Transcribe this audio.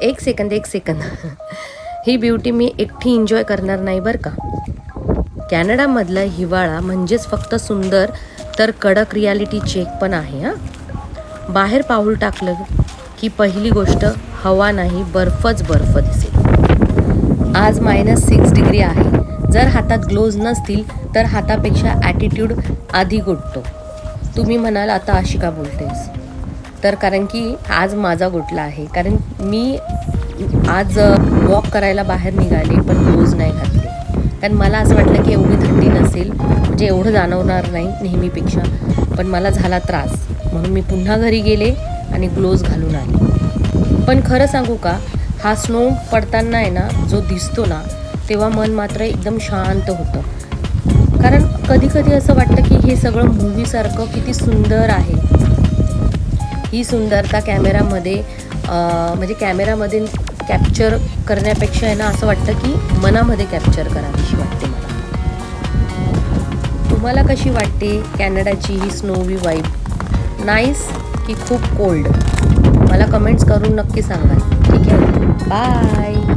एक सेकंद ही ब्युटी मी एकटी एन्जॉय करणार नाही बरं का. कॅनडामधला हिवाळा म्हणजेच फक्त सुंदर तर कडक रियालिटी चेक पण आहे हां. बाहेर पाऊल टाकलं की पहिली गोष्ट हवा नाही बर्फच बर्फ दिसेल. आज -6 डिग्री आहे. जर हातात ग्लोव्ज नसतील तर हातापेक्षा ॲटिट्यूड अधिक उठतो. तुम्ही म्हणाल आता अशी का बोलतेस, तर कारण की आज माझा गुटला आहे. कारण मी आज वॉक करायला बाहेर निघाले पण ग्लोव्ज नाही घातले. कारण मला असं वाटलं की एवढी थंडी नसेल, म्हणजे एवढं जाणवणार नाही नेहमीपेक्षा, पण मला झाला त्रास म्हणून मी पुन्हा घरी गेले आणि ग्लोव्ज घालून आले. पण खरं सांगू का, हा स्नो पडताना आहे ना जो दिसतो ना, तेव्हा मन मात्र एकदम शांत होतं. कारण कधी कधी असं वाटतं की हे सगळं मूवीसारखं किती सुंदर आहे. ही सुंदरता कॅमेरामध्ये म्हणजे कॅमेरामध्ये कॅप्चर करण्यापेक्षा आहे ना असं वाटतं की मनामध्ये कॅप्चर करावीशी वाटते मला. तुम्हाला कशी वाटते कॅनडाची ही स्नोवी वाईब? नाईस की खूप कोल्ड? मला कमेंट्स करून नक्की सांगा. ठीक आहे, बाय.